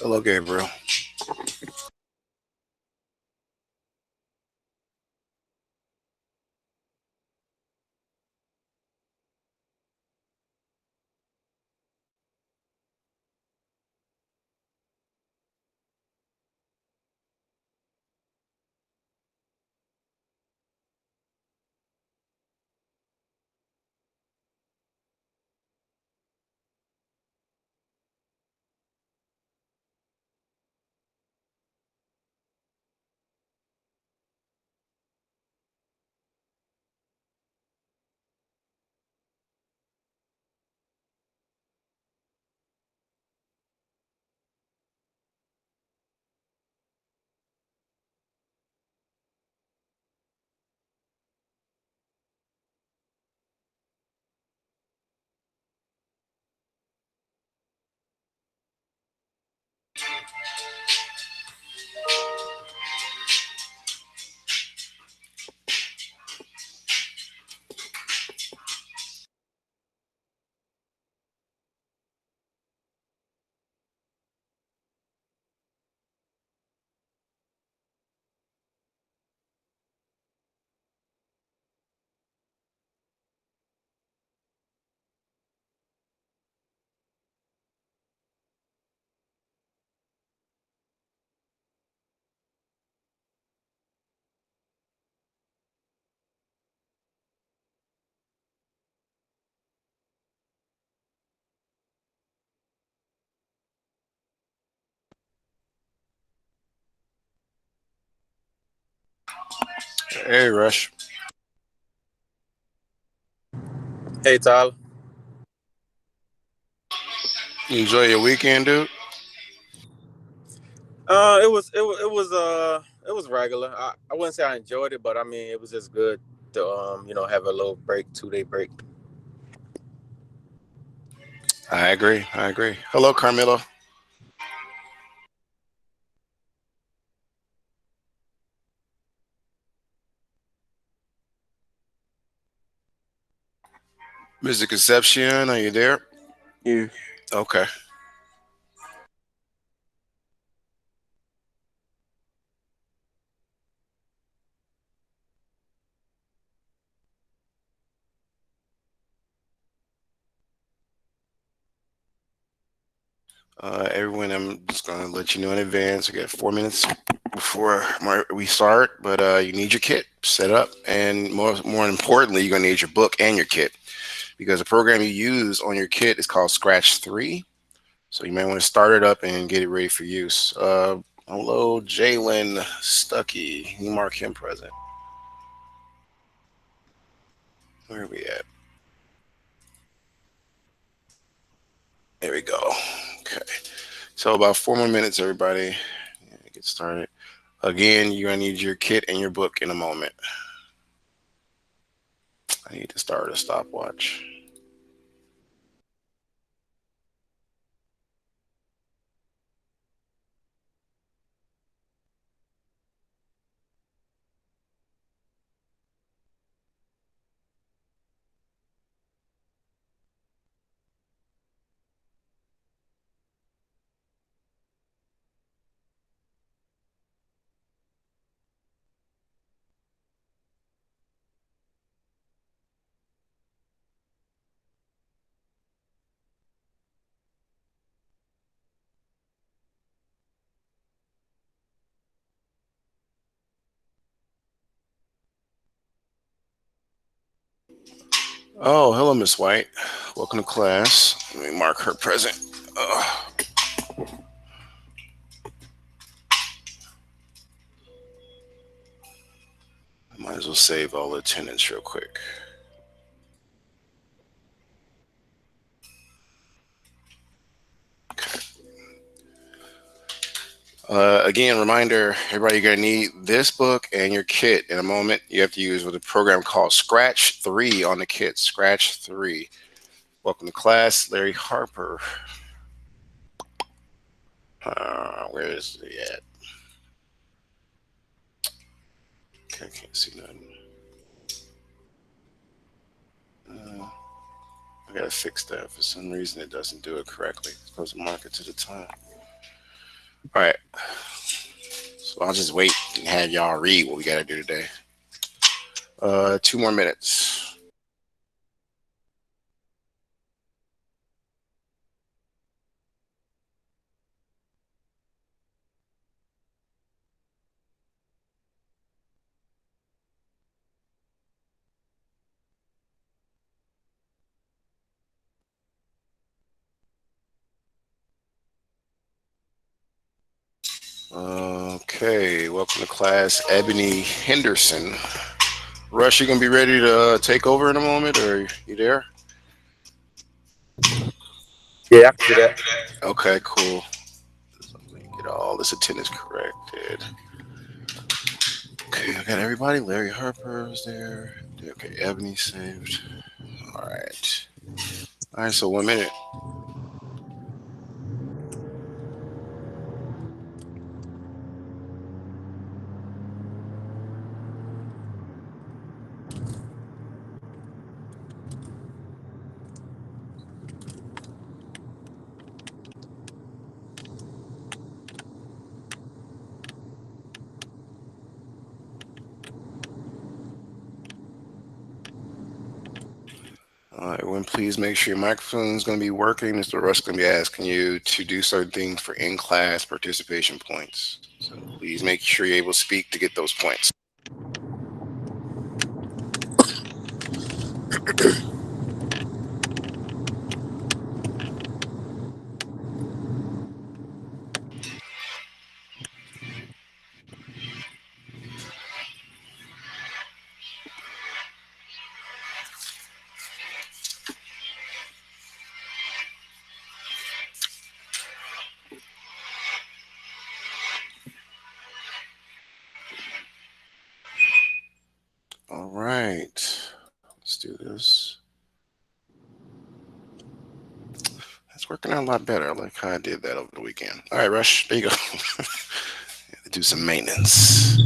Hello, Gabriel. Hey, Rush. Hey Tyler. You enjoy your weekend, dude? It was regular. I wouldn't say I enjoyed it, but I mean it was just good to have a little break, 2 day break. I agree. I agree. Hello, Carmelo. Mr. Concepcion, are you there? Yeah. Okay. Everyone, I'm just going to let you know in advance. We got 4 minutes before we start, but you need your kit set up, and more importantly, you're going to need your book and your kit because the program you use on your kit is called Scratch 3. So you might want to start it up and get it ready for use. Hello, Jalen Stuckey. You mark him present. Where are we at? There we go. Okay. So about 4 more minutes, everybody. Get started. Again, you're gonna need your kit and your book in a moment. I need to start a stopwatch. Oh, hello, Miss White. Welcome to class. Let me mark her present. I might as well save all the attendance real quick. Again, reminder, everybody, you're going to need this book and your kit in a moment. You have to use with a program called Scratch 3 on the kit. Scratch 3. Welcome to class, Larry Harper. Where is he at? Okay, I can't see nothing. I gotta fix that. For some reason, it doesn't do it correctly. It's supposed to mark it to the time. All right. So I'll just wait and have y'all read what we got to do today. 2 more minutes. Okay. Welcome to class, Ebony Henderson. Rush, you gonna be ready to take over in a moment, or you there? Yeah, I can do that. Okay, cool. Let me get all this attendance corrected. Okay, I got everybody. Larry Harper is there. Okay, Ebony saved. All right. All right, so 1 minute. All right, when please make sure your microphone is going to be working. Mr. Russ is going to be asking you to do certain things for in-class participation points. So please make sure you're able to speak to get those points. All right, let's do this. That's working out a lot better. I like how I did that over the weekend. All right, Rush, there you go. Do some maintenance.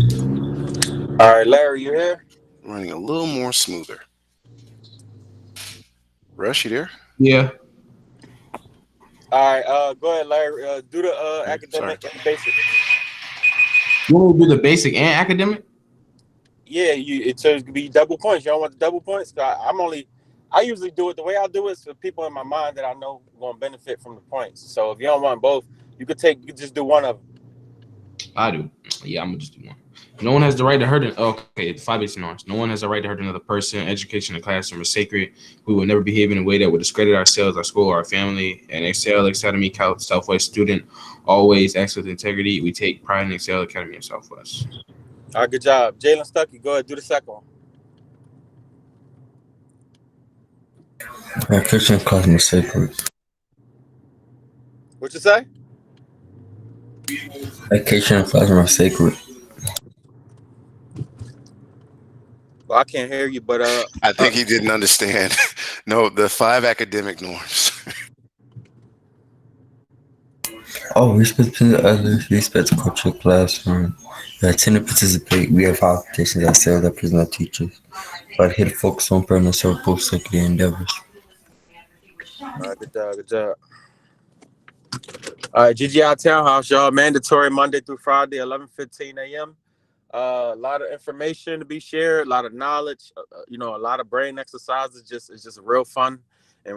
All right, Larry, you here? Running a little more smoother. Rush, you there? Yeah. All right, go ahead, Larry. Do the Okay, sorry. academic and the basic. You want to do the basic and academic? Yeah, it's gonna be double points. You don't want the double points. I usually do it the way I do it. So people in my mind that I know going to benefit from the points. So if you don't want both, you could just do one of them. I do. Yeah, I'm gonna just do one. No one has the right to hurt. Okay, the five basic norms. No one has the right to hurt another person. Education in the classroom is sacred. We will never behave in a way that would discredit ourselves, our school, our family. And Excel Academy, Southwest student, always acts with integrity. We take pride in Excel Academy of Southwest. All right, good job, Jalen Stuckey. Go ahead, do the second one. My kitchen cosmic sacred. What you say? My kitchen plasma sacred. Well, I can't hear you, but I think he didn't understand. No, the 5 academic norms. Oh, respect to others, respect the cultural classroom. We attend and participate. We have obligations ourselves that present our teachers. But here to focus on personal serve both secular endeavors. all right, good job, good job. All right, GGI Townhouse, y'all. Mandatory Monday through Friday, 11:15 a.m. A lot of information to be shared, a lot of knowledge. A lot of brain exercises. It's just real fun and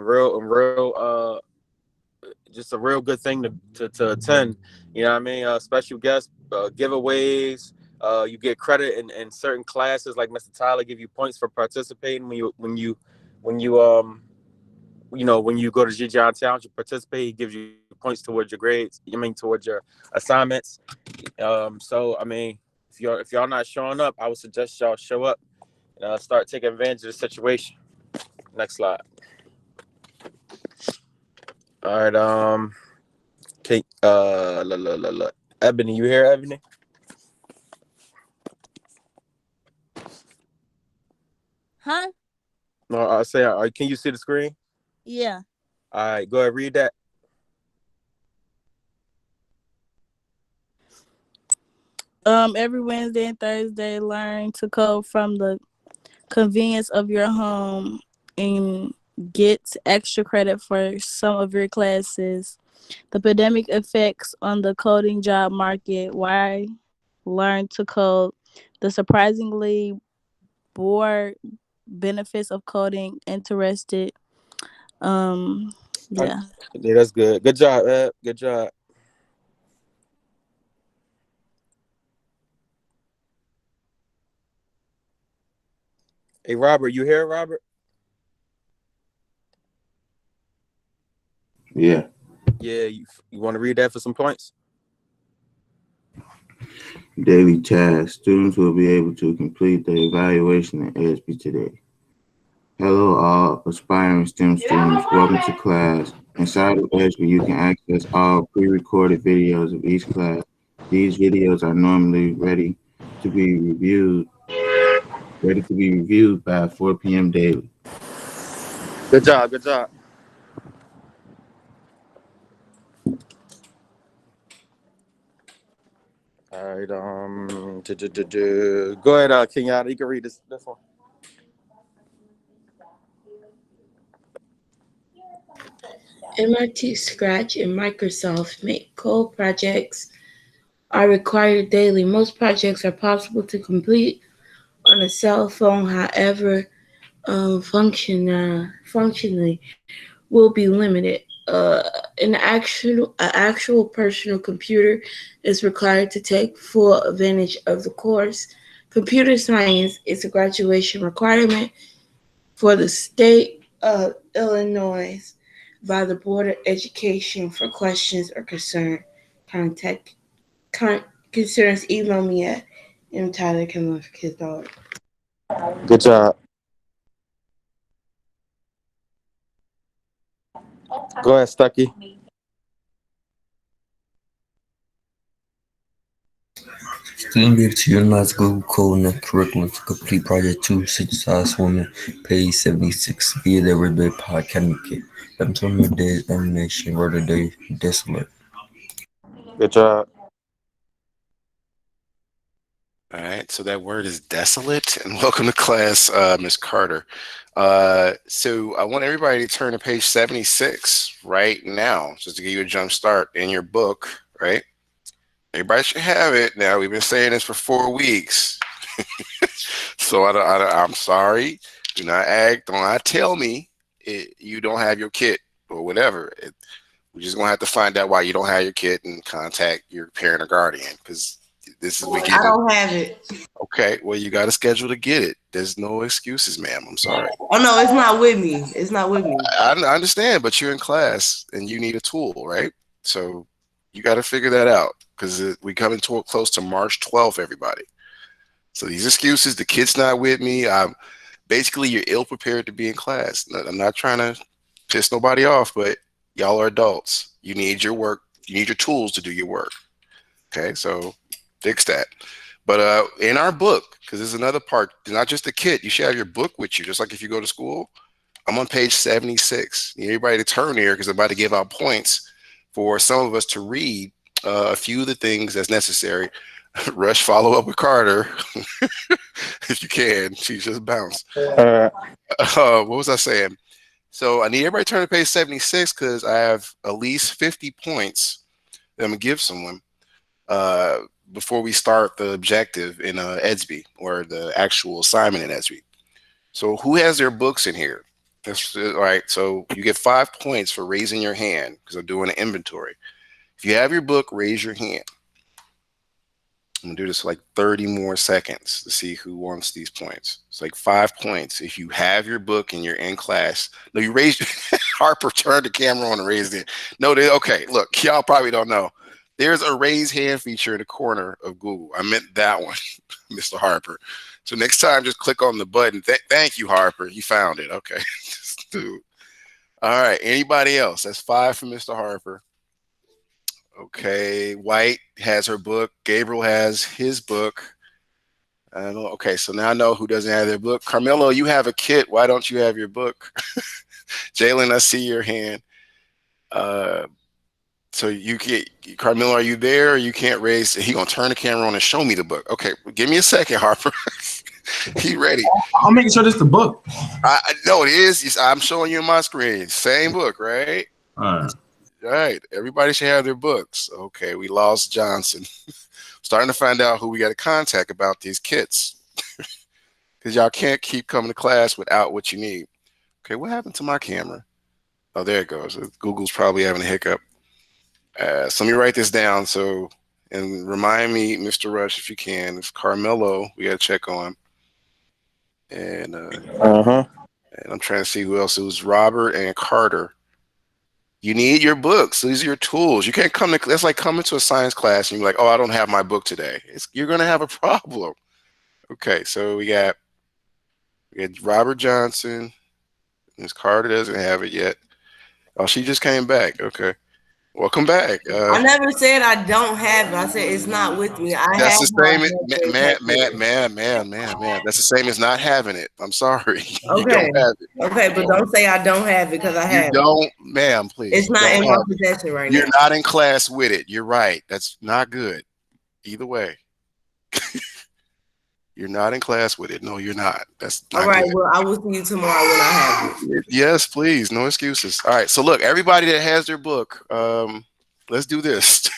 just a real good thing to attend. You know what I mean? Special guests, giveaways. You get credit in certain classes, like Mr. Tyler give you points for participating when you when you go to GGI Town, you participate. He gives you points towards your grades. Towards your assignments. So I mean, if y'all not showing up, I would suggest y'all show up and start taking advantage of the situation. Next slide. All right. Okay. Ebony, you here, Ebony? Huh? No, I say, can you see the screen? Yeah. All right, go ahead, read that. Every Wednesday and Thursday, learn to code from the convenience of your home and get extra credit for some of your classes. The pandemic effects on the coding job market. Why learn to code? The surprisingly broad benefits of coding. Interested. Um, yeah. Yeah, that's good. Good job, Ed. Good job. Hey, Robert, you here, Robert? Yeah. Yeah, you want to read that for some points? Daily tasks. Students will be able to complete the evaluation in ESP today. Hello, all aspiring STEM students. Welcome to class. Inside of ESP, you can access all pre-recorded videos of each class. These videos are normally ready to be reviewed by 4 p.m. daily. Good job. Good job. All right. Go ahead, Kenyatta. You can read this one. MIT Scratch and Microsoft Make code projects are required daily. Most projects are possible to complete on a cell phone, however, functionally will be limited. An actual personal computer is required to take full advantage of the course. Computer science is a graduation requirement for the state of Illinois by the Board of Education. For questions or contact concerns, email me at mtyler@kids.org. Good job. Go ahead, Stucky. Students be able to utilize Google Code in their curriculum to complete Project 2, synthesize women, page 76, via their Red Pod Academy Kit. 11 days examination, word of day, desolate. Good job. All right, so that word is desolate. And welcome to class, Miss Carter. So I want everybody to turn to page 76 right now, just to give you a jump start in your book, right? Everybody should have it. Now, we've been saying this for 4 weeks. So I'm sorry. Do not tell me you don't have your kit or whatever. We're just going to have to find out why you don't have your kit and contact your parent or guardian, because this is we I get it. don't have it. Okay, well, you got to schedule to get it. There's no excuses, ma'am. I'm sorry. Oh no, it's not with me. It's not with me. I understand, but you're in class and you need a tool, right? So you got to figure that out, because we coming close to March 12th, everybody. So these excuses, the kid's not with me. Basically, you're ill prepared to be in class. I'm not trying to piss nobody off, but y'all are adults. You need your work. You need your tools to do your work. Okay, so fix that. But in our book, because there's another part, not just the kit, you should have your book with you, just like if you go to school. I'm on page 76. Need everybody to turn here, because I'm about to give out points for some of us to read a few of the things that's necessary. Rush, follow up with Carter if you can. She just bounced. What was I saying? So I need everybody to turn to page 76, because I have at least 50 points that I'm going to give someone before we start the objective in EDSB, or the actual assignment in EDSB. So who has their books in here? That's all right. So you get 5 points for raising your hand, because I'm doing an inventory. If you have your book, raise your hand. I'm gonna do this for like 30 more seconds to see who wants these points. It's like 5 points if you have your book and you're in class. No, you raised Harper turned the camera on and raised it. No, okay, look, y'all probably don't know. There's a raise hand feature in the corner of Google. I meant that one, Mr. Harper. So next time, just click on the button. Thank you, Harper. You found it. Okay. Dude. All right. Anybody else? That's 5 for Mr. Harper. Okay. White has her book. Gabriel has his book. I don't know. Okay. So now I know who doesn't have their book. Carmelo, you have a kit. Why don't you have your book? Jalen, I see your hand. So you can't, Carmelo, are you there? Or you can't raise. He gonna turn the camera on and show me the book. Okay, give me a second, Harper. He ready. I'm making sure this is the book. I know it is. I'm showing you on my screen. Same book, right? All right. right. Everybody should have their books. Okay, we lost Johnson. Starting to find out who we got to contact about these kits. Because y'all can't keep coming to class without what you need. Okay, what happened to my camera? Oh, there it goes. Google's probably having a hiccup. So let me write this down. So, and remind me, Mr. Rush, if you can. It's Carmelo. We got to check on. And and I'm trying to see who else. It was Robert and Carter. You need your books. These are your tools. You can't come to. That's like coming to a science class and you're like, oh, I don't have my book today. You're gonna have a problem. Okay, so we got Robert Johnson. Miss Carter doesn't have it yet. Oh, she just came back. Okay. Welcome back. I never said I don't have it. I said it's not with me. I That's have the my same, book. man. That's the same as not having it. I'm sorry. You Okay. don't have it. Okay, but don't say I don't have it because I You have it. don't, ma'am, please. It's You not don't in my have it. possession right You're now. not in class with it. You're right. That's not good. Either way. You're not in class with it. No, you're not. That's not All right. good. Well, I will see you tomorrow when I have it. Yes, please. No excuses. All right. So look, everybody that has their book, let's do this.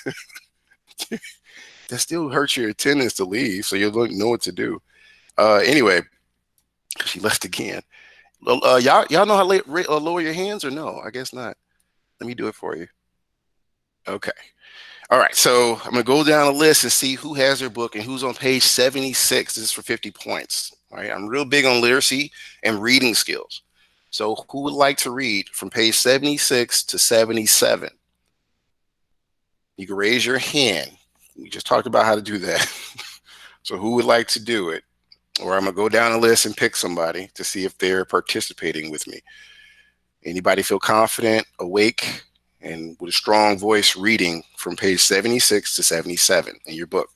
That still hurts your attendance to leave, so you'll know what to do. Anyway, she left again. Y'all know how to lower your hands or no? I guess not. Let me do it for you. Okay. All right. So I'm gonna go down the list and see who has their book and who's on page 76. This is for 50 points. All right. I'm real big on literacy and reading skills. So who would like to read from page 76 to 77? You can raise your hand. We just talked about how to do that. So who would like to do it? Or I'm gonna go down the list and pick somebody to see if they're participating with me. Anybody feel confident, awake, and with a strong voice reading from page 76 to 77 in your book?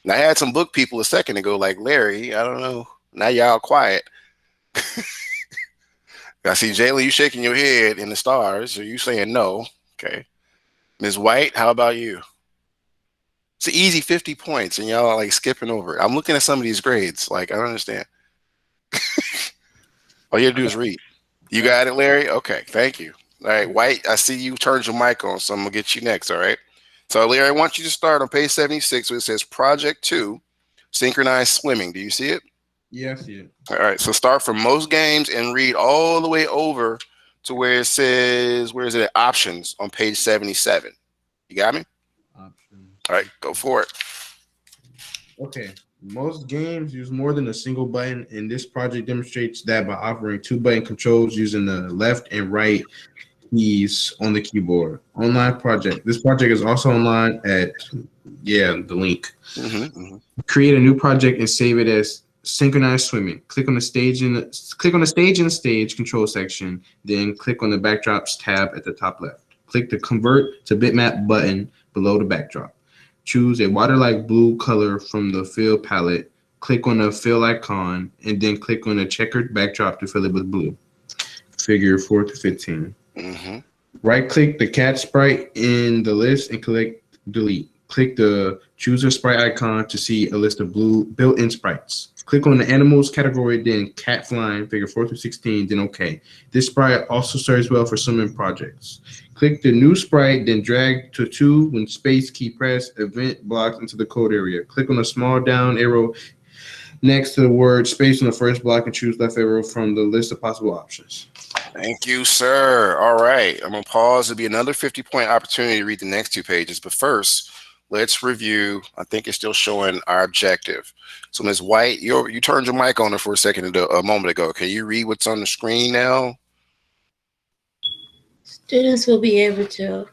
Now I had some book people a second ago, like Larry. I don't know. Now y'all quiet. I see Jayla, you shaking your head in the stars. Are you saying no? Okay. Ms. White, how about you? It's an easy 50 points, and y'all are like skipping over it. I'm looking at some of these grades. Like, I don't understand. All you have to do is read. You got it, Larry? Okay, thank you. All right, White, I see you turned your mic on, so I'm going to get you next, all right? So, Larry, I want you to start on page 76 where it says Project 2, Synchronized Swimming. Do you see it? Yeah, I see it. All right, so start from most games and read all the way over to where it says, where is it? Options on page 77. You got me? Option. All right, go for it. Okay. Most games use more than a single button, and this project demonstrates that by offering two button controls using the left and right keys on the keyboard. Online project. This project is also online at the link. Create a new project and save it as synchronized swimming. Click on the stage in the stage control section, then click on the backdrops tab at the top left. Click the convert to bitmap button below the backdrop. Choose a water-like blue color from the fill palette. Click on the fill icon and then click on the checkered backdrop to fill it with blue. Figure 4 to 15. Right-click the cat sprite in the list and click delete. Click the choose a sprite icon to see a list of blue built-in sprites. Click on the animals category, then cat flying, figure 4 through 16, then OK. This sprite also serves well for swimming projects. Click the new sprite, then drag to 2 when space key press, event blocks into the code area. Click on the small down arrow next to the word space on the first block and choose left arrow from the list of possible options. Thank you, sir. All right, I'm going to pause. There'll be another 50-point opportunity to read the next 2 pages. But first, let's review. I think it's still showing our objective. So, Ms. White, you turned your mic on for a moment ago. Can you read what's on the screen now? Students will be able to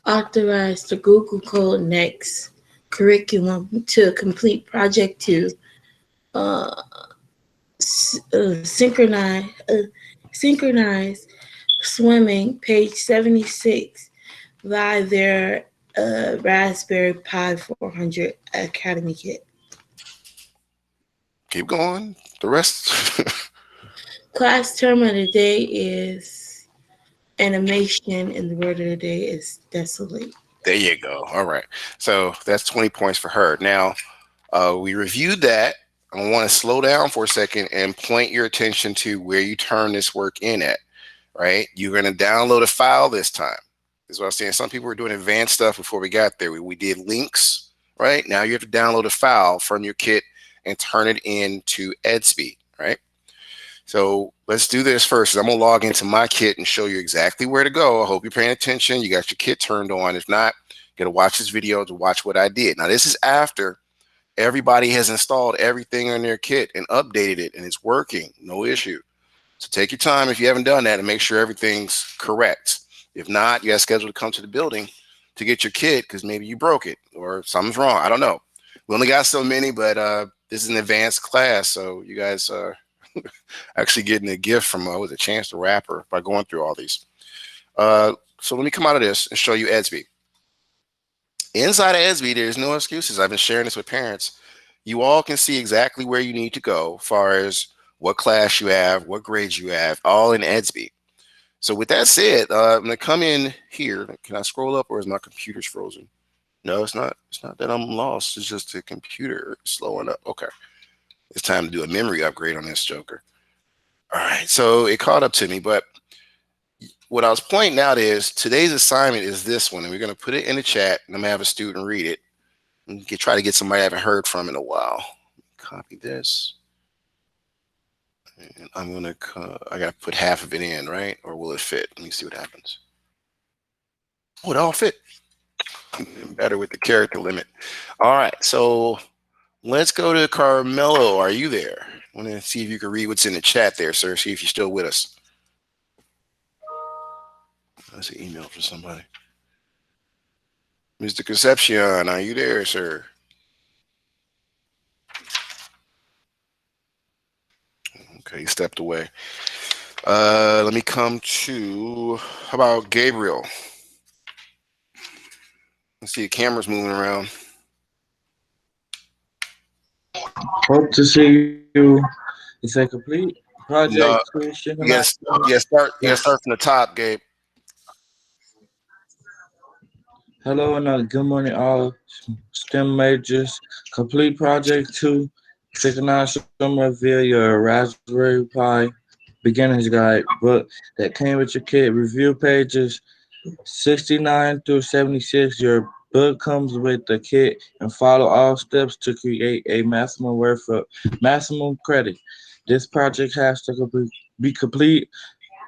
authorize the Google Code Next curriculum to complete Project 2, synchronized swimming, page 76, via their Raspberry Pi 400 Academy kit. Keep going. The rest. Class term of the day is animation, and the word of the day is desolate. There you go. All right. So that's 20 points for her. Now, we reviewed that. I want to slow down for a second and point your attention to where you turn this work in at, right? You're going to download a file this time. This is what I was saying. Some people were doing advanced stuff before we got there. We did links, right? Now you have to download a file from your kit and turn it into EdSpeed, right? So let's do this first. I'm going to log into my kit and show you exactly where to go. I hope you're paying attention. You got your kit turned on. If not, you got to watch this video to watch what I did. Now, this is after everybody has installed everything on their kit and updated it, and it's working. No issue. So take your time if you haven't done that and make sure everything's correct. If not, you got scheduled to come to the building to get your kit because maybe you broke it or something's wrong. I don't know. We only got so many, but this is an advanced class, so you guys are actually getting a gift from a Chance the Rapper by going through all these. So let me come out of this and show you EdSpeed. Inside of EdSpeed, there's no excuses. I've been sharing this with parents. You all can see exactly where you need to go as far as what class you have, what grades you have, all in EdSpeed. So with that said, I'm going to come in here. Can I scroll up or is my computer's frozen? No, it's not. It's not that I'm lost. It's just the computer slowing up. Okay. It's time to do a memory upgrade on this joker. All right. So it caught up to me. But what I was pointing out is today's assignment is this one. And we're going to put it in the chat. And I'm going to have a student read it. And try to get somebody I haven't heard from in a while. Copy this. And I'm going to, I got to put half of it in, right? Or will it fit? Let me see what happens. Oh, it all fit. Better with the character limit. All right. So let's go to Carmelo. Are you there? I want to see if you can read what's in the chat there, sir. See if you're still with us. That's an email for somebody. Mr. Concepcion, are you there, sir? Okay, he stepped away. Let me come to, how about Gabriel? Let's see, the camera's moving around. Hope to see you. It's a complete project. No, you gotta start from the top, Gabe. Hello and good morning, all STEM majors. Complete project 2. Synchronize summer via your Raspberry Pi beginner's guide book that came with your kit. Review pages 69 through 76. Your book comes with the kit and follow all steps to create a maximum worth of maximum credit. This project has to be complete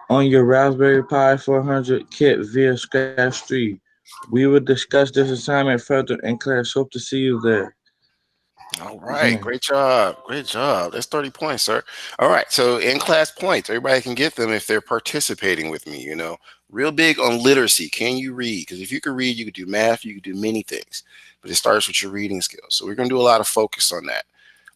on your Raspberry Pi 400 kit via Scratch 3. We will discuss this assignment further in class. Hope to see you there. All right, great job. Great job. That's 30 points, sir. All right, so in-class points. Everybody can get them if they're participating with me, you know. Real big on literacy. Can you read? Because if you can read, you can do math, you can do many things. But it starts with your reading skills. So we're going to do a lot of focus on that.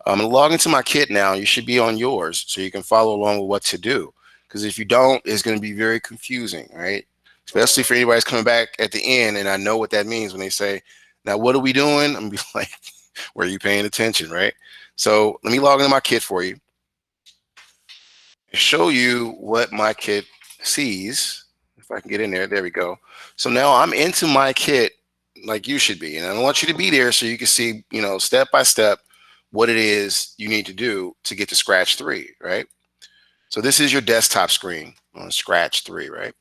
I'm going to log into my kit now. You should be on yours so you can follow along with what to do. Because if you don't, it's going to be very confusing, right? Especially for anybody that's coming back at the end, and I know what that means when they say, now what are we doing? I'm going to be like, were you paying attention, right? So let me log into my kit for you. Show you what my kit sees. If I can get in there, there we go. So now I'm into my kit like you should be. And I want you to be there so you can see, you know, step by step what it is you need to do to get to Scratch 3, right? So this is your desktop screen on Scratch 3, right?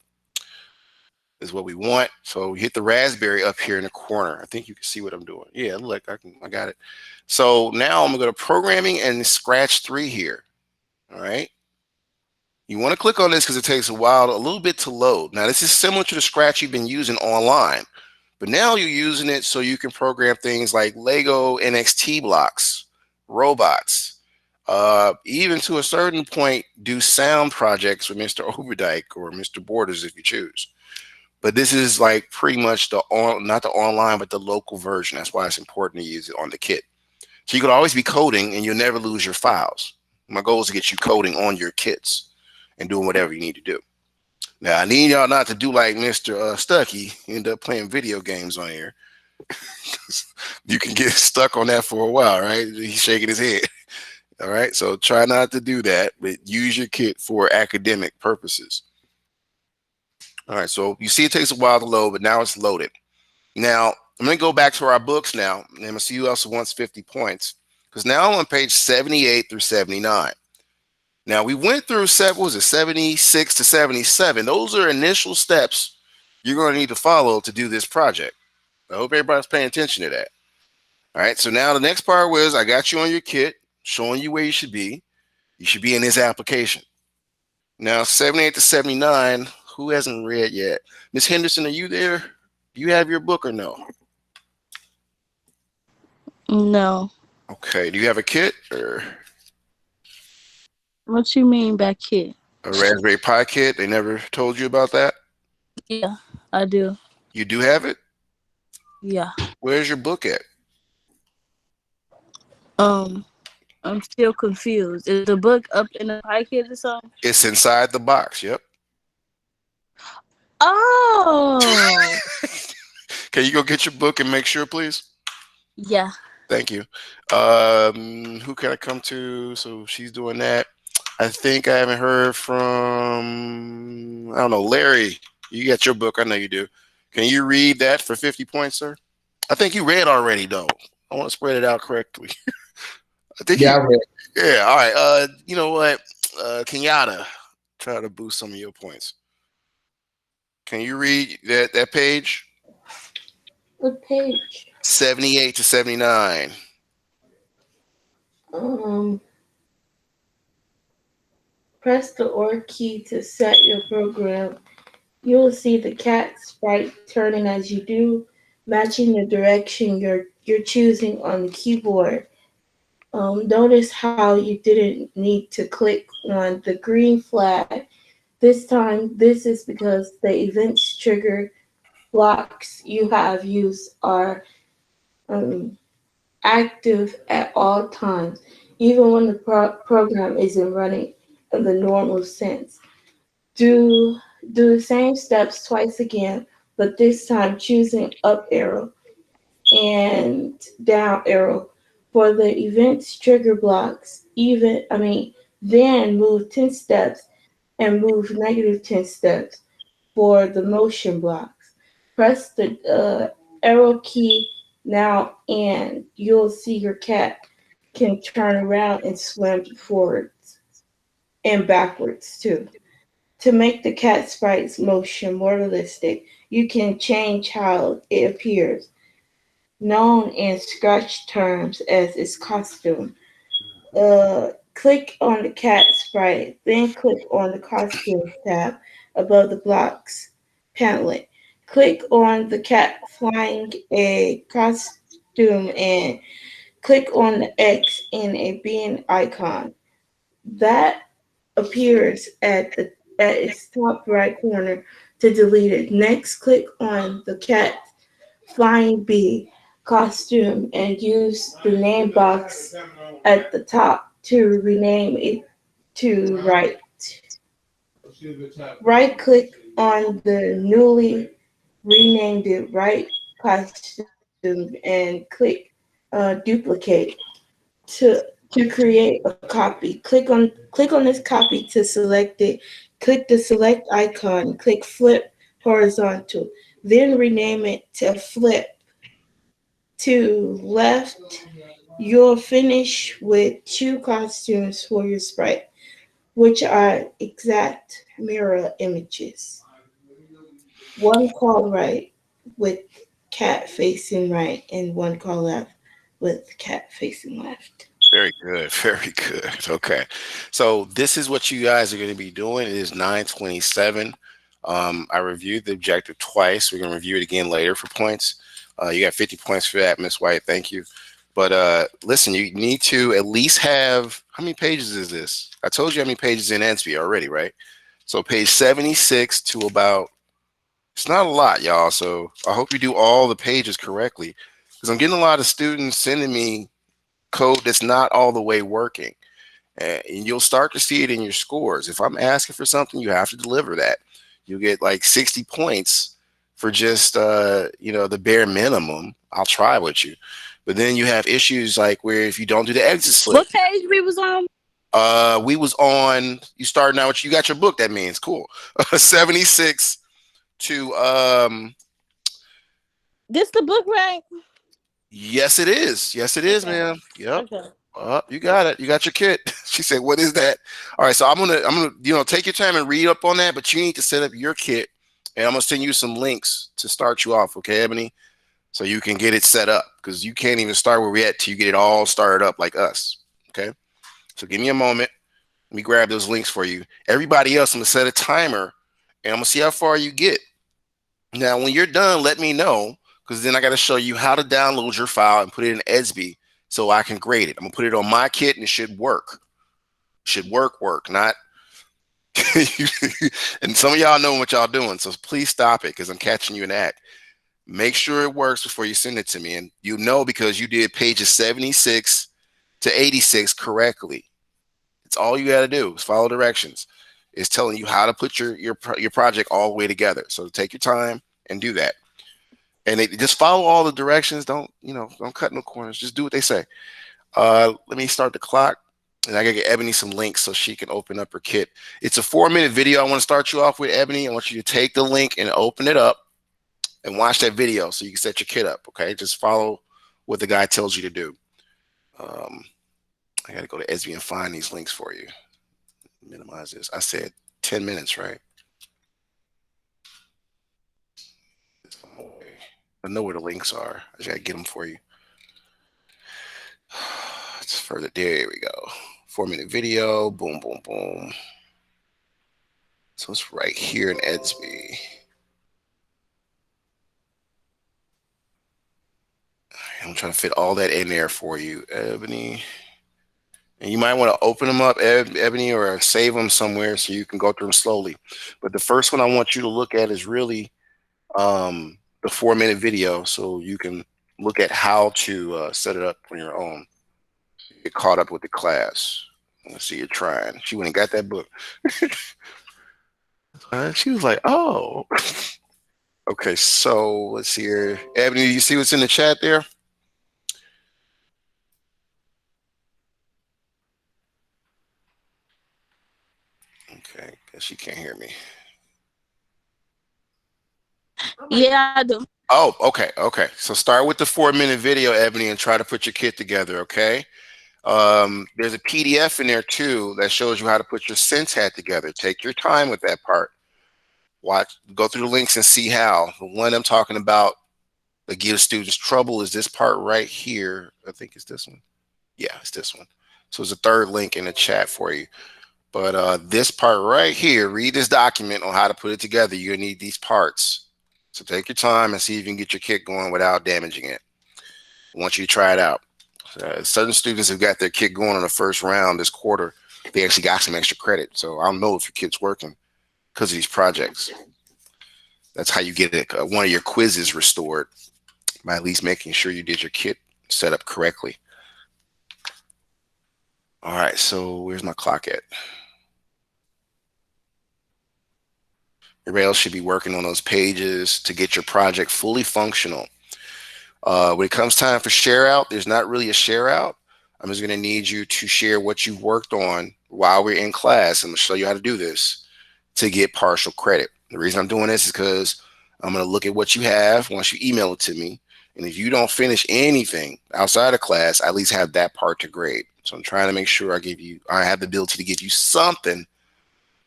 This is what we want. So we hit the Raspberry up here in the corner. I think you can see what I'm doing. Yeah, look, I got it. So now I'm gonna go to programming and Scratch 3 here. All right. You want to click on this because it takes a little bit to load. Now this is similar to the Scratch you've been using online, but now you're using it so you can program things like Lego NXT blocks, robots, even to a certain point, do sound projects with Mr. Overdyke or Mr. Borders if you choose. But this is like pretty much not the online, but the local version. That's why it's important to use it on the kit. So you could always be coding and you'll never lose your files. My goal is to get you coding on your kits and doing whatever you need to do. Now, I need y'all not to do like Mr. Stuckey, end up playing video games on here. You can get stuck on that for a while, right? He's shaking his head. All right, so try not to do that, but use your kit for academic purposes. All right, so you see it takes a while to load, but now it's loaded. Now, I'm going to go back to our books now, and I'm going to see who else wants 50 points, because now I'm on page 78 through 79. Now, we went through, 76 to 77. Those are initial steps you're going to need to follow to do this project. I hope everybody's paying attention to that. All right. So now the next part was I got you on your kit, showing you where you should be. You should be in this application. Now, 78 to 79, who hasn't read yet? Miss Henderson, are you there? Do you have your book or no? No. Okay. Do you have a kit or What you mean by kid? a Raspberry Pi kit? They never told you about that? Yeah, I do. You do have it? Yeah. Where's your book at? Um, I'm still confused. Is the book up in the pocket or something? It's inside the box. Yep. Oh. Can you go get your book and make sure, please? Yeah. Thank you. Who can I come to? So she's doing that. I think I haven't heard from, I don't know, Larry. You got your book. I know you do. Can you read that for 50 points, sir? I think you read already, though. I want to spread it out correctly. I think Yeah, I read. yeah, all right. You know what? Kenyatta, try to boost some of your points. Can you read that page? What page? 78 to 79. Press the OR key to set your program. You will see the cat sprite turning as you do, matching the direction you're choosing on the keyboard. Notice how you didn't need to click on the green flag. This time, this is because the events trigger blocks you have used are active at all times, even when the program isn't running in the normal sense. Do the same steps twice again, but this time choosing up arrow and down arrow for the events trigger blocks. Then move 10 steps and move negative 10 steps for the motion blocks. Press the arrow key now, and you'll see your cat can turn around and swim forwards and backwards too. To make the cat sprite's motion more realistic, you can change how it appears, known in Scratch terms as its costume. Click on the cat sprite, then click on the costume tab above the blocks panel. Click on the cat flying a costume and click on the X in a bean icon. That appears at its top right corner to delete it. Next, click on the cat flying bee costume and use the name box at the top to rename it to right click on the newly renamed it right costume and click duplicate to create a copy. Click on this copy to select it. Click the select icon. Click flip horizontal. Then rename it to flip to left. You'll finish with two costumes for your sprite, which are exact mirror images. One called right with cat facing right, and one called left with cat facing left. Very good. Very good. Okay. So this is what you guys are going to be doing. It is 9:27. I reviewed the objective twice. We're going to review it again later for points. You got 50 points for that, Miss White. Thank you. But listen, you need to at least have, how many pages is this? I told you how many pages in NSP already, right? So page 76 to about, it's not a lot, y'all. So I hope you do all the pages correctly, because I'm getting a lot of students sending me code that's not all the way working. And you'll start to see it in your scores. If I'm asking for something, you have to deliver that. You'll get like 60 points for just the bare minimum. I'll try with you. But then you have issues like where if you don't do the exit slip. What page we was on? We was on, you starting out, you got your book, that means cool. 76 to This the book, right? yes it is. Yes it is, Okay. ma'am. Yep. Okay. You got it. You got your kit. She said, "What is that?" All right, so I'm gonna take your time and read up on that, but you need to set up your kit And I'm gonna send you some links to start you off, okay, Ebony? So you can get it set up because you can't even start where we're at till you get it all started up like us. Okay. So give me a moment. Let me grab those links for you. Everybody else, I'm gonna set a timer and I'm gonna see how far you get. Now, when you're done, let me know because then I gotta show you how to download your file and put it in ESB so I can grade it. I'm gonna put it on my kit and it should work. Should work, not and some of y'all know what y'all doing, so please stop it because I'm catching you in the act. Make sure it works before you send it to me, and you know because you did pages 76 to 86 correctly. It's all you got to do is follow directions. It's telling you how to put your project all the way together. So take your time and do that, and just follow all the directions. Don't cut no corners. Just do what they say. Let me start the clock. And I gotta get Ebony some links so she can open up her kit. It's a 4-minute video. I want to start you off with, Ebony. I want you to take the link and open it up and watch that video so you can set your kit up. Okay, just follow what the guy tells you to do. I gotta go to ESB and find these links for you. Minimize this. I said 10 minutes, right? I know where the links are. I just gotta get them for you. It's further. There we go. 4-minute video. Boom, boom, boom. So it's right here in ESB. I'm trying to fit all that in there for you, Ebony. And you might want to open them up, Ebony, or save them somewhere so you can go through them slowly. But the first one I want you to look at is really the 4-minute video so you can look at how to set it up on your own. Get caught up with the class. Let's see, you're trying. She went and got that book. She was like, oh. Okay, so let's see here. Ebony, you see what's in the chat there? Okay, guess she can't hear me. Yeah, I do. Oh, okay. So start with the 4-minute video, Ebony, and try to put your kit together, okay? There's a PDF in there too that shows you how to put your sense hat together. Take your time with that part. Go through the links and see how. The one I'm talking about that gives students trouble is this part right here. I think it's this one. Yeah, it's this one. So there's a third link in the chat for you. But this part right here, read this document on how to put it together. You're gonna need these parts. So take your time and see if you can get your kit going without damaging it. I want you to try it out. Certain students have got their kit going on the first round this quarter. They actually got some extra credit. So I'll know if your kit's working because of these projects. That's how you get one of your quizzes restored by at least making sure you did your kit set up correctly. All right, so where's my clock at? Everybody else should be working on those pages to get your project fully functional. When it comes time for share out, there's not really a share out. I'm just going to need you to share what you've worked on while we're in class. I'm going to show you how to do this to get partial credit. The reason I'm doing this is because I'm going to look at what you have once you email it to me. And if you don't finish anything outside of class, I at least have that part to grade. So I'm trying to make sure I have the ability to give you something,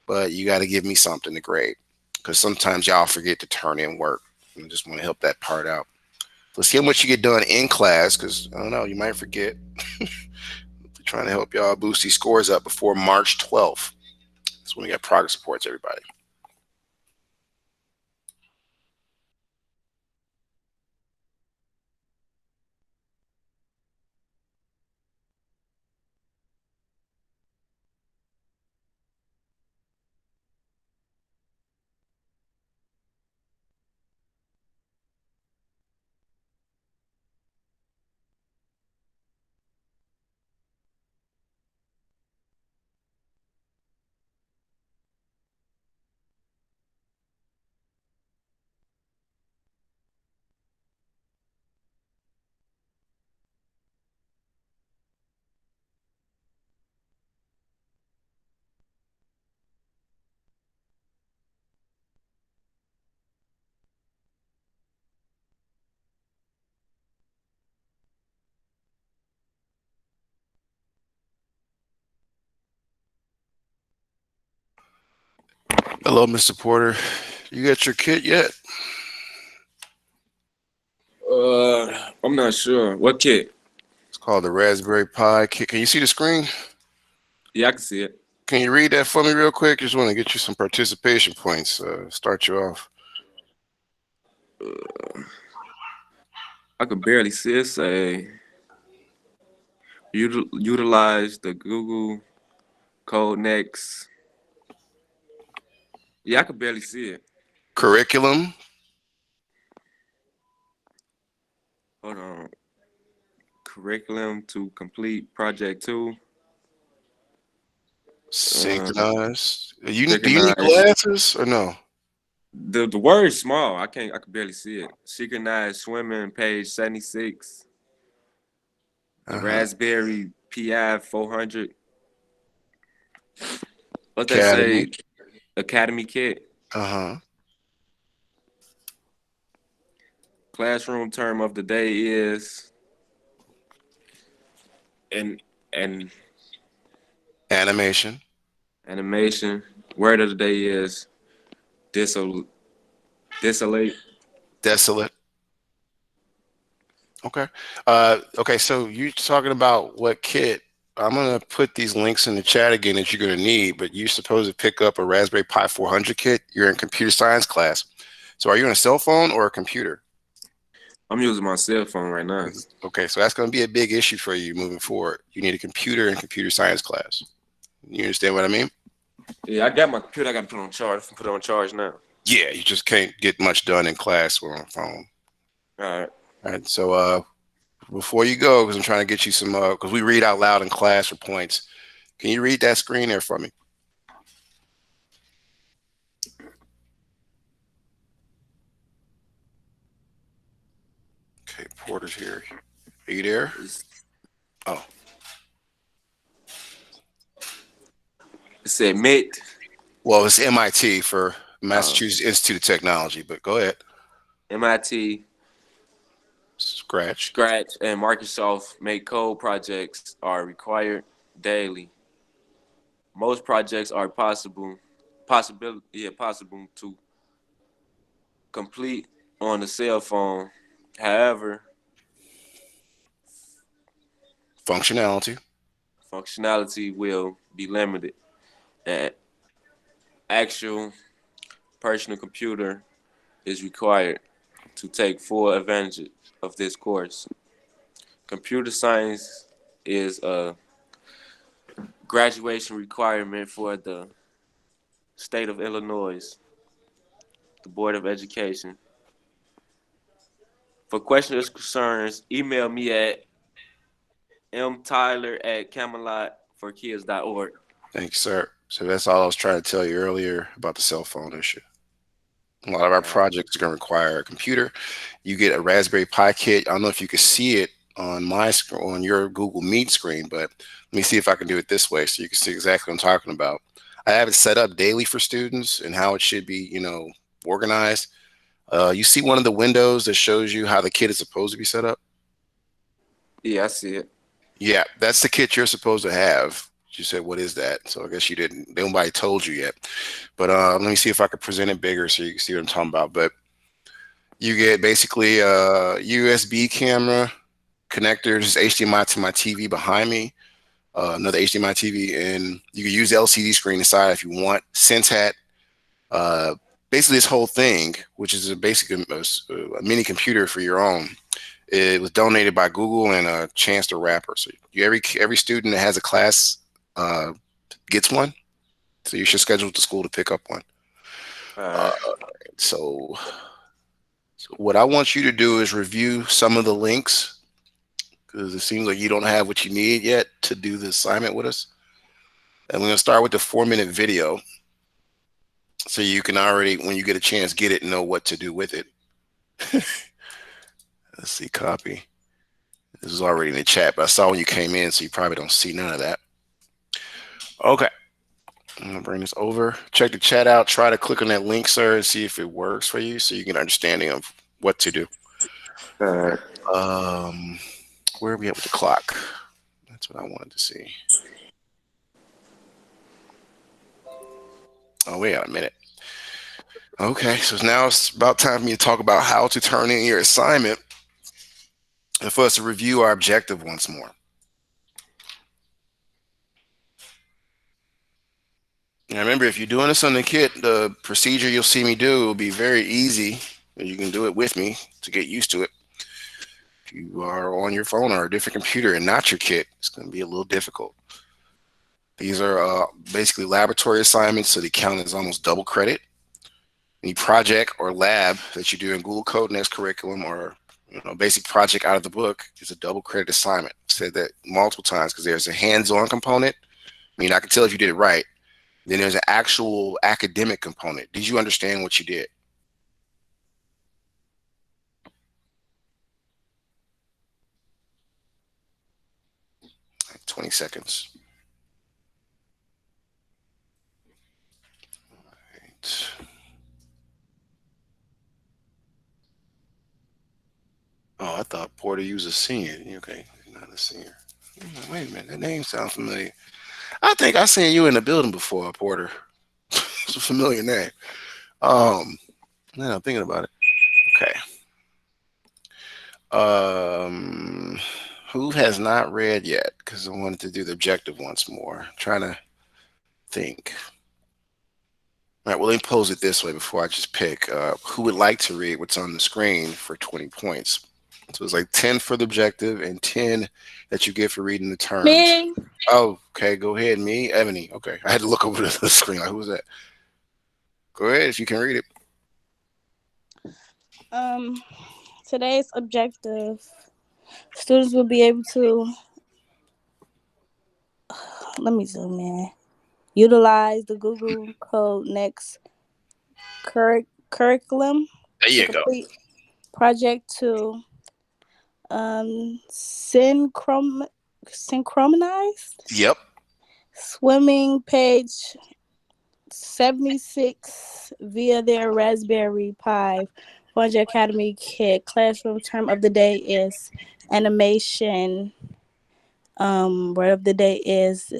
but you got to give me something to grade because sometimes y'all forget to turn in work. I just want to help that part out. Let's see how much you get done in class because I don't know, you might forget. Trying to help y'all boost these scores up before March 12th. That's when we got progress reports, everybody. Hello, Mr. Porter. You got your kit yet? I'm not sure. What kit? It's called the Raspberry Pi kit. Can you see the screen? Yeah, I can see it. Can you read that for me real quick? Just want to get you some participation points. Start you off. I could barely see it. Say, utilize the Google Code Next. Yeah, I could barely see it. Curriculum, Hold on. Curriculum to complete project 2. synchronized. Do you need Synchronize. glasses or no? The word is small. I could barely see it. Synchronized swimming, page 76. The Uh-huh. Raspberry Pi 400. What's that Academy. say? Academy kit. Uh-huh. Classroom term of the day is and Animation. animation. Word of the day is disol desolate. Desolate. Okay. Okay, so you're talking about what kit. I'm gonna put these links in the chat again that you're gonna need, but you're supposed to pick up a Raspberry Pi 400 kit. You're in computer science class. So are you on a cell phone or a computer? I'm using my cell phone right now. Okay, so that's gonna be a big issue for you moving forward. You need a computer in computer science class. You understand what I mean? Yeah, I got my computer. I got to put it on charge. Put it on charge now. Yeah, you just can't get much done in class or on a phone. All right. All right, so before you go, because I'm trying to get you some, because we read out loud in class for points. Can you read that screen there for me? Okay, Porter's here. Are you there? Oh, It said MIT. well, it's MIT for Massachusetts Institute of Technology, but go ahead. MIT, Scratch. Scratch, and Microsoft make code projects are required daily. Most projects are possible to complete on the cell phone. However, Functionality. functionality will be limited. An actual personal computer is required to take full advantage of this course. Computer science is a graduation requirement for the state of Illinois, the Board of Education. For questions or concerns, email me at mtyler@camelotforkids.org. Thank you, sir. So that's all I was trying to tell you earlier about the cell phone issue. A lot of our projects are going to require a computer. You get a Raspberry Pi kit. I don't know if you can see it on my screen, on your Google Meet screen, but let me see if I can do it this way so you can see exactly what I'm talking about. I have it set up daily for students and how it should be, organized. You see one of the windows that shows you how the kit is supposed to be set up? Yeah, I see it. Yeah, that's the kit you're supposed to have. You said, what is that? So I guess you didn't, nobody told you yet. But let me see if I can present it bigger so you can see what I'm talking about. But you get basically a USB camera connector, just HDMI to my TV behind me, another HDMI TV, and you can use the LCD screen inside if you want. Sense hat, basically this whole thing, which is basically a mini computer for your own. It was donated by Google and a Chance the Rapper. So every student that has a class gets one. So you should schedule with the school to pick up one. So what I want you to do is review some of the links because it seems like you don't have what you need yet to do the assignment with us. And we're going to start with the 4-minute video so you can already, when you get a chance, get it and know what to do with it. Let's see, copy. This is already in the chat, but I saw when you came in, so you probably don't see none of that. Okay. I'm gonna bring this over. Check the chat out. Try to click on that link, sir, and see if it works for you, so you get an understanding of what to do. Where are we at with the clock? That's what I wanted to see. Oh, we got a minute. Okay, so now it's about time for me to talk about how to turn in your assignment and for us to review our objective once more. Now remember, if you're doing this on the kit, the procedure you'll see me do will be very easy. You can do it with me to get used to it. If you are on your phone or a different computer and not your kit, it's going to be a little difficult. These are basically laboratory assignments, so they count as almost double credit. Any project or lab that you do in Google Code Next curriculum or basic project out of the book is a double credit assignment. I've said that multiple times because there's a hands-on component. I mean, I can tell if you did it right. Then there's an actual academic component. Did you understand what you did? Like 20 seconds. Right. Oh, I thought Porter used a senior. Okay, not a senior. Wait a minute, that name sounds familiar. I think I seen you in the building before, Porter. It's a familiar name. Now I'm thinking about it. Okay. Who has not read yet? Because I wanted to do the objective once more. I'm trying to think. All right, well, let me pose it this way before I just pick. Who would like to read what's on the screen for 20 points? So it's like 10 for the objective and 10 that you get for reading the terms. Me. Oh, okay, go ahead. Me, Ebony. Okay, I had to look over the screen. Like, who was that? Go ahead if you can read it. Today's objective, students will be able to, let me zoom in, utilize the Google Code Next curriculum There to you go. complete project to synchronized Yep. swimming page 76 via their Raspberry Pi 400 Academy kit. Classroom term of the day is animation. Word of the day is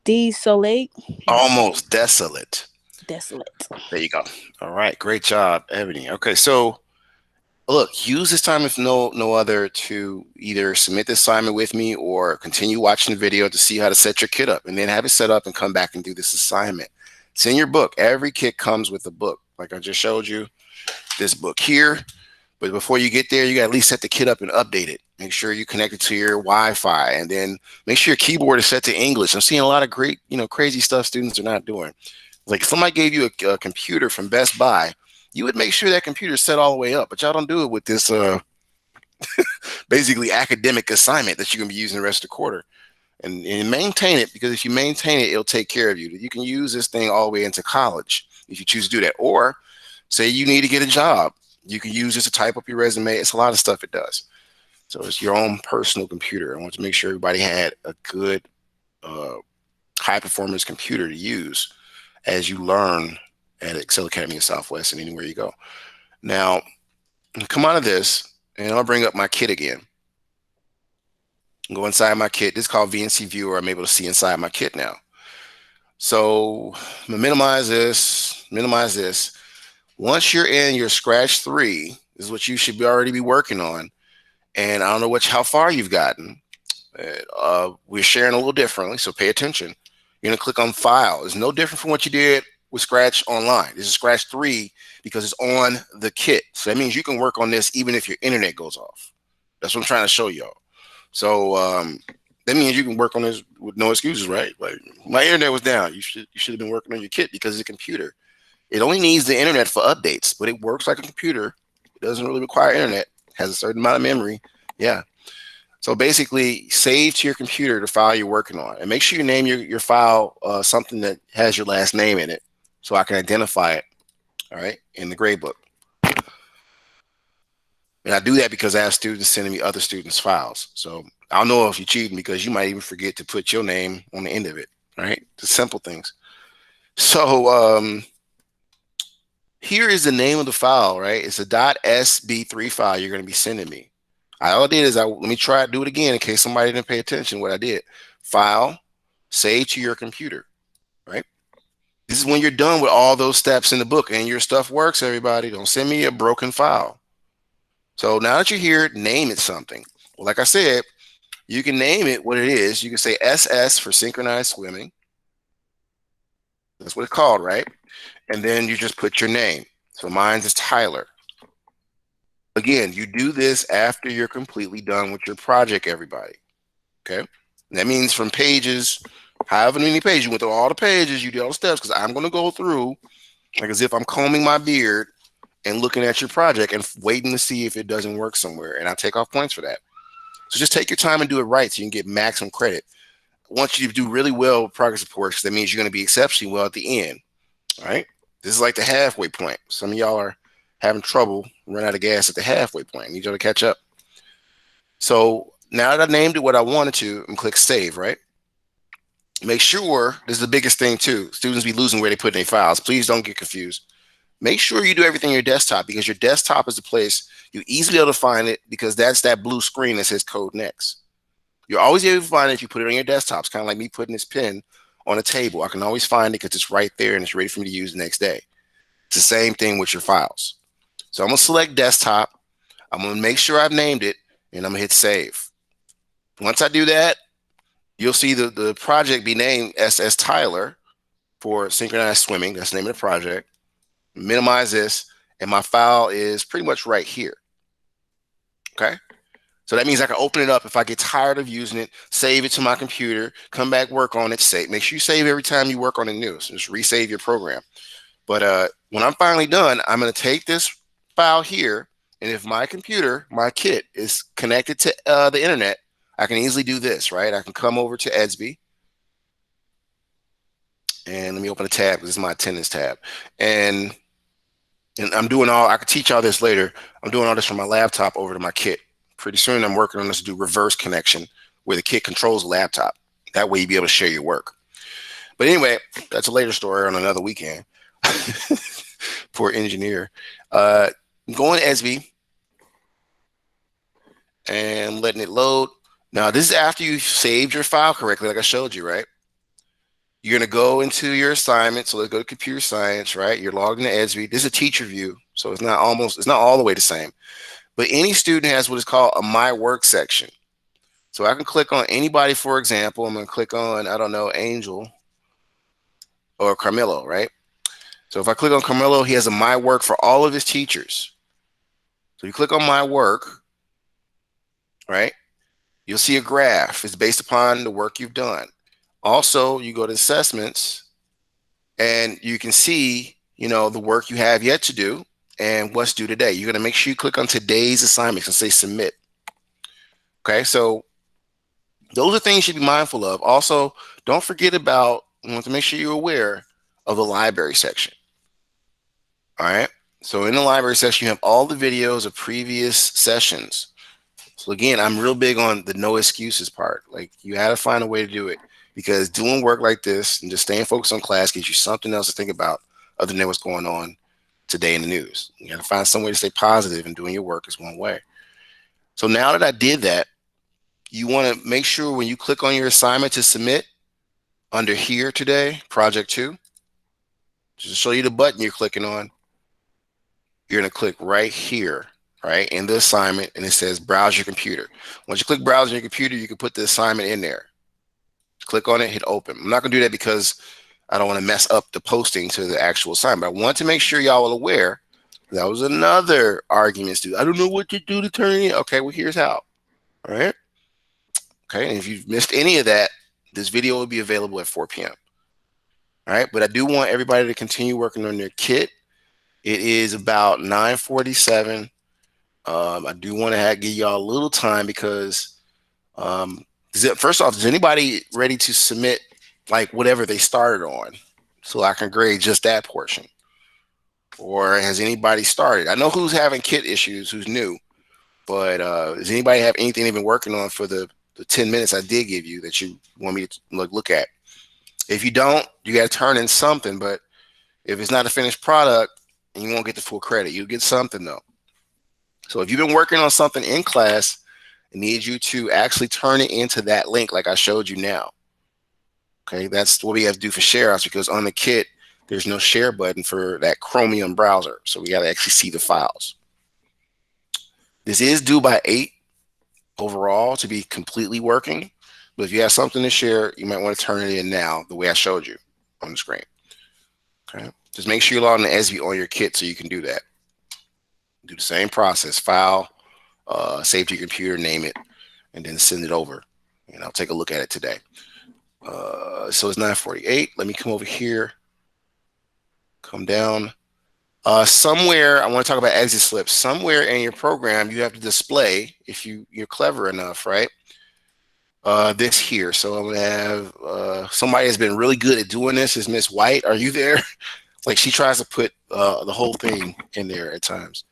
desolate. Almost desolate. Desolate. There you go. All right, great job, Ebony. Okay, so look, use this time if no other to either submit the assignment with me or continue watching the video to see how to set your kit up and then have it set up and come back and do this assignment. It's in your book. Every kit comes with a book. Like I just showed you, this book here. But before you get there, you got to at least set the kit up and update it. Make sure you connect it to your Wi-Fi and then make sure your keyboard is set to English. I'm seeing a lot of great, crazy stuff students are not doing. Like if somebody gave you a computer from Best Buy, you would make sure that computer is set all the way up, but y'all don't do it with this basically academic assignment that you're gonna be using the rest of the quarter. And maintain it, because if you maintain it, it'll take care of you. You can use this thing all the way into college if you choose to do that. Or say you need to get a job, you can use this to type up your resume. It's a lot of stuff it does. So it's your own personal computer. I want to make sure everybody had a good high performance computer to use as you learn at Excel Academy of Southwest and anywhere you go. Now, come out of this, and I'll bring up my kit again. Go inside my kit. This is called VNC Viewer. I'm able to see inside my kit now. So I'm gonna minimize this. Once you're in your Scratch 3, this is what you should already be working on. And I don't know how far you've gotten. We're sharing a little differently, so pay attention. You're gonna click on File. It's no different from what you did with Scratch Online. This is Scratch 3 because it's on the kit. So that means you can work on this even if your internet goes off. That's what I'm trying to show y'all. So that means you can work on this with no excuses, right? Like my internet was down. You should have been working on your kit because it's a computer. It only needs the internet for updates, but it works like a computer. It doesn't really require internet. It has a certain amount of memory. Yeah. So basically, save to your computer the file you're working on, and make sure you name your file something that has your last name in it, so I can identify it. All right, in the grade book. And I do that because I have students sending me other students' files. So I'll know if you're cheating because you might even forget to put your name on the end of it. Right, the simple things. So here is the name of the file. Right, it's a .sb3 file you're going to be sending me. All I did is let me try to do it again in case somebody didn't pay attention to what I did. File, save to your computer, right? This is when you're done with all those steps in the book and your stuff works, everybody. Don't send me a broken file. So now that you're here, name it something. Well, like I said, you can name it what it is. You can say SS for synchronized swimming. That's what it's called, right? And then you just put your name. So mine is Tyler. Again, you do this after you're completely done with your project, everybody. Okay? And that means from pages, however many pages, you went through all the pages, you did all the steps, because I'm going to go through like as if I'm combing my beard and looking at your project and waiting to see if it doesn't work somewhere. And I'll take off points for that. So just take your time and do it right so you can get maximum credit. Once you do really well with progress reports, that means you're going to be exceptionally well at the end. All right? This is like the halfway point. Some of y'all are having trouble run out of gas at the halfway point. I need y'all to catch up. So now that I named it what I wanted to, and click save, right? Make sure, this is the biggest thing too. Students be losing where they put in their files. Please don't get confused. Make sure you do everything on your desktop, because your desktop is the place you easily able to find it, because that's that blue screen that says code next. You're always able to find it if you put it on your desktop. It's kind of like me putting this pen on a table. I can always find it because it's right there and it's ready for me to use the next day. It's the same thing with your files. So I'm going to select desktop. I'm going to make sure I've named it, and I'm going to hit save. Once I do that, you'll see the project be named SS Tyler for synchronized swimming. That's the name of the project. Minimize this, and my file is pretty much right here. Okay? So that means I can open it up if I get tired of using it, save it to my computer, come back, work on it, save. Make sure you save every time you work on it new. So just resave your program. But when I'm finally done, I'm going to take this file here, and if my computer, my kit, is connected to the internet, I can easily do this, right? I can come over to Edsby, and let me open a tab. This is my attendance tab. And I'm doing I can teach all this later. I'm doing all this from my laptop over to my kit. Pretty soon I'm working on this to do reverse connection where the kit controls the laptop. That way you'll be able to share your work. But anyway, that's a later story on another weekend. Poor engineer. Going to Edsby and letting it load. Now this is after you've saved your file correctly, like I showed you, right? You're going to go into your assignment. So let's go to computer science, right? You're logged into Edsby. This is a teacher view. So it's not all the way the same. But any student has what is called a My Work section. So I can click on anybody, for example. I'm going to click on, I don't know, Angel or Carmelo, right? So if I click on Carmelo, he has a My Work for all of his teachers. So you click on My Work, right? You'll see a graph. It's based upon the work you've done. Also, you go to assessments and you can see, the work you have yet to do and what's due today. You're going to make sure you click on today's assignments and say submit. Okay, so those are things you should be mindful of. Also, don't forget about, you want to make sure you're aware of the library section. All right, so in the library section, you have all the videos of previous sessions. So again, I'm real big on the no excuses part. Like, you had to find a way to do it, because doing work like this and just staying focused on class gives you something else to think about other than what's going on today in the news. You got to find some way to stay positive, and doing your work is one way. So now that I did that, you want to make sure when you click on your assignment to submit, under here today, project 2, just to show you the button you're clicking on, you're going to click right here, right, in the assignment, and it says browse your computer. Once you click browse your computer, you can put the assignment in there. Click on it, hit open. I'm not going to do that because I don't want to mess up the posting to the actual assignment. I want to make sure y'all are aware. That was another argument. I don't know what to do to turn it in. Okay, well, here's how. All right. Okay, and if you've missed any of that, this video will be available at 4 p.m. All right, but I do want everybody to continue working on their kit. It is about 9:47. I do want to give y'all a little time because, first off, is anybody ready to submit like whatever they started on so I can grade just that portion? Or has anybody started? I know who's having kit issues, who's new, but does anybody have anything they've been working on for the 10 minutes I did give you that you want me to look at? If you don't, you got to turn in something, but if it's not a finished product, you won't get the full credit. You'll get something though. So if you've been working on something in class, I need you to actually turn it into that link like I showed you now. Okay, that's what we have to do for share outs, because on the kit, there's no share button for that Chromium browser. So we got to actually see the files. This is due by 8 overall to be completely working. But if you have something to share, you might want to turn it in now the way I showed you on the screen. Okay. Just make sure you log in to ESB on your kit so you can do that. Do the same process, file, save to your computer, name it, and then send it over. And I'll take a look at it today. So it's 9:48. Let me come over here. Come down. Somewhere, I want to talk about exit slips. Somewhere in your program, you have to display, if you're clever enough, right? This here. So I'm gonna have somebody that's been really good at doing this is Miss White. Are you there? Like she tries to put the whole thing in there at times.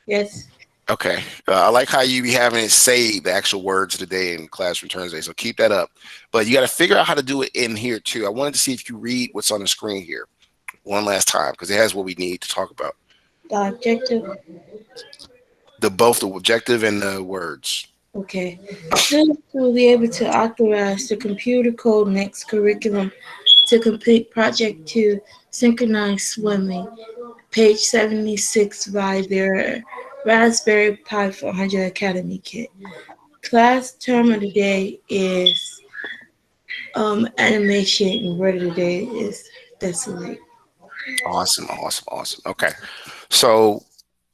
Yes. Okay. I like how you be having it say the actual words of the day in classroom turns day. So keep that up. But you got to figure out how to do it in here too. I wanted to see if you read what's on the screen here one last time because it has what we need to talk about. The objective. Both the objective and the words. Okay. Students will be able to authorize the computer code next curriculum to complete Project 2 Synchronized Swimming, page 76 by their Raspberry Pi 400 Academy kit. Class term of the day is animation, and word of the day is desolate. Awesome. Okay. So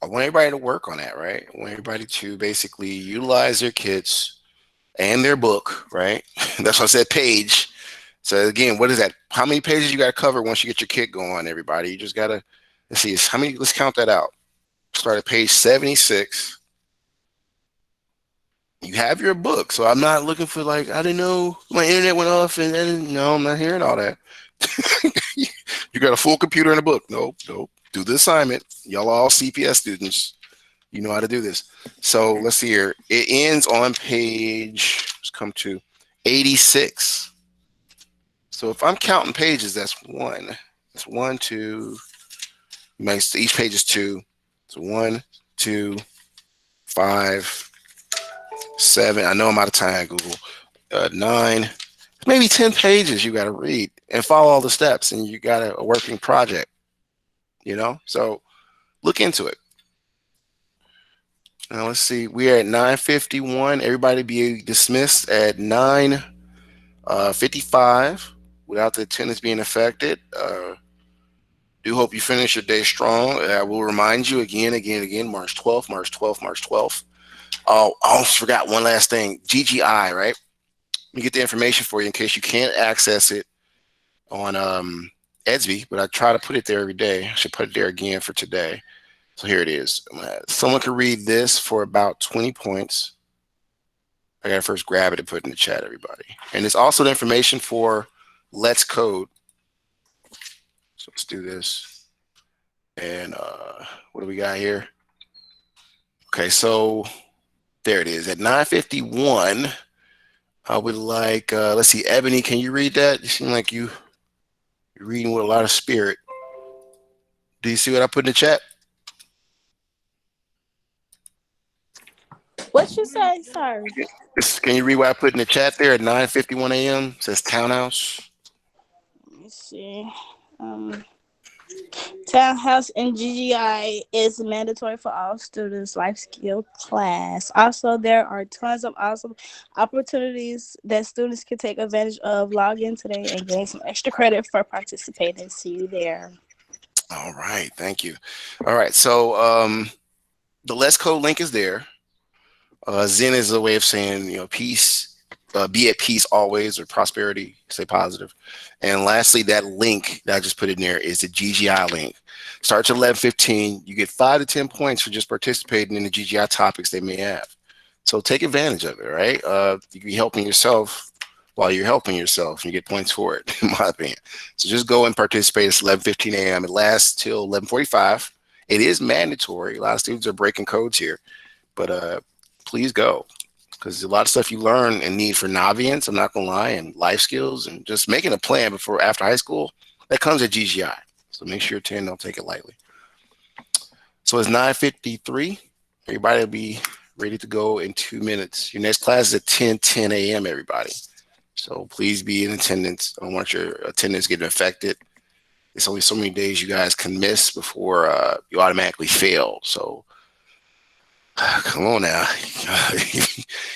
I want everybody to work on that, right? I want everybody to basically utilize their kits and their book, right? That's why I said page. So again, what is that? How many pages you got to cover once you get your kit going, everybody? You just got to, let's see, how many, let's count that out. Start at page 76. You have your book. So I'm not looking for like, I didn't know my internet went off and no, I'm not hearing all that. You got a full computer and a book. Nope. Do the assignment. Y'all all CPS students. You know how to do this. So let's see here. It ends on page, let's come to 86. So if I'm counting pages, that's one. That's 1, 2. Each page is 2. So 1, 2, 5, 7. I know I'm out of time, Google. 9. Maybe 10 pages you got to read and follow all the steps, and you got a working project. You know, so look into it. Now let's see. We are at 9:51. Everybody be dismissed at 9:55 without the attendance being affected. Do hope you finish your day strong. I will remind you again, March 12th. Oh, I almost forgot one last thing. GGI, right? Let me get the information for you in case you can't access it on EDSB, but I try to put it there every day. I should put it there again for today. So here it is. Someone could read this for about 20 points. I gotta first grab it and put it in the chat, everybody. And it's also the information for Let's Code. So let's do this. And what do we got here? Okay, so there it is. At 9:51, I would like, let's see, Ebony, can you read that? You seem like you're reading with a lot of spirit. Do you see what I put in the chat? What you say? Sorry. Can you read what I put in the chat there at 9:51 a.m.? It says townhouse. Let me see. Townhouse in GGI is mandatory for all students' life skill class. Also, there are tons of awesome opportunities that students can take advantage of. Log in today and gain some extra credit for participating. See you there. All right, thank you. All right, so the Let's Code link is there. Zen is a way of saying, you know, peace, be at peace always, or prosperity, stay positive. And lastly, that link that I just put in there is the GGI link. Starts at 11:15. You get 5 to 10 points for just participating in the GGI topics they may have. So take advantage of it, right? You can be helping yourself while you're helping yourself. And you get points for it, in my opinion. So just go and participate. It's 11:15 a.m. It lasts till 11:45. It is mandatory. A lot of students are breaking codes here, but please go, because there's a lot of stuff you learn and need for Naviance, I'm not gonna lie, and life skills and just making a plan before after high school, that comes at GGI. So make sure you attend, don't take it lightly. So it's 9:53. Everybody will be ready to go in 2 minutes. Your next class is at 10 a.m. everybody. So please be in attendance. I don't want your attendance getting affected. it's only so many days you guys can miss before you automatically fail. So come on now.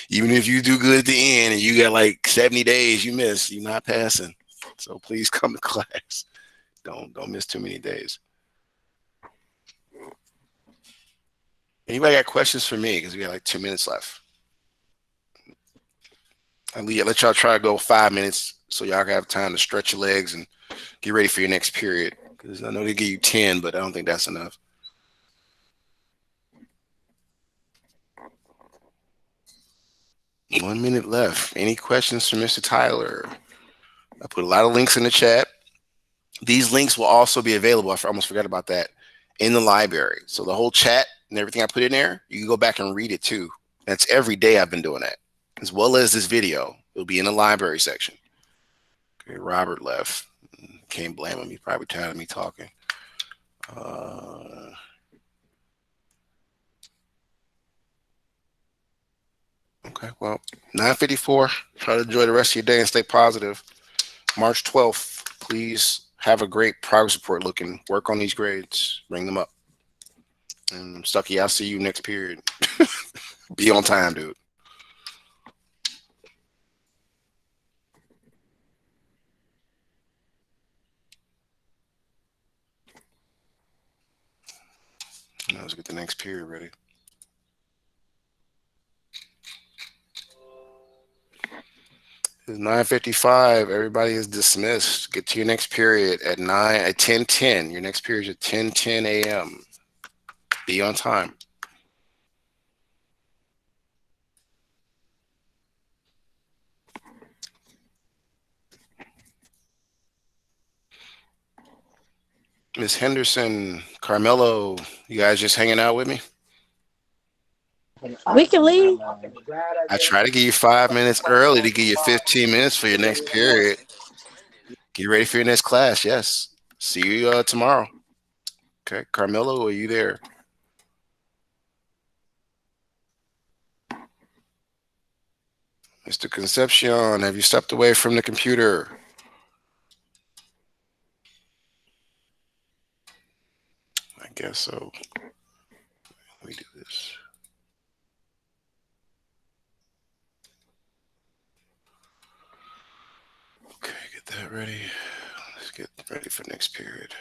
Even if you do good at the end and you got like 70 days you miss, you're not passing. So please come to class. Don't miss too many days. Anybody got questions for me? Because we got like 2 minutes left. I'll let y'all try to go 5 minutes so y'all can have time to stretch your legs and get ready for your next period. Because I know they give you 10, but I don't think that's enough. One minute left. Any questions for Mr. Tyler? I put a lot of links in the chat. These links will also be available. I almost forgot about that in the library. So the whole chat and everything I put in there, you can go back and read it too. That's every day I've been doing that, as well as this video. It'll be in the library section. Okay, Robert left. Can't blame him. He's probably tired of me talking. Okay, well, 9:54. Try to enjoy the rest of your day and stay positive. March 12th, please have a great progress report looking. Work on these grades. Bring them up. And Stucky, I'll see you next period. Be on time, dude. Now let's get the next period ready. It's 9:55. Everybody is dismissed. Get to your next period at 10:10. Your next period is at 10:10 a.m. Be on time. Miss Henderson, Carmelo, you guys just hanging out with me? We can leave. I try to give you 5 minutes early to give you 15 minutes for your next period. Get ready for your next class. Yes. See you tomorrow. Okay. Carmelo, are you there? Mr. Concepcion, have you stepped away from the computer? I guess so. Let me do this. Okay, get that ready. Let's get ready for next period.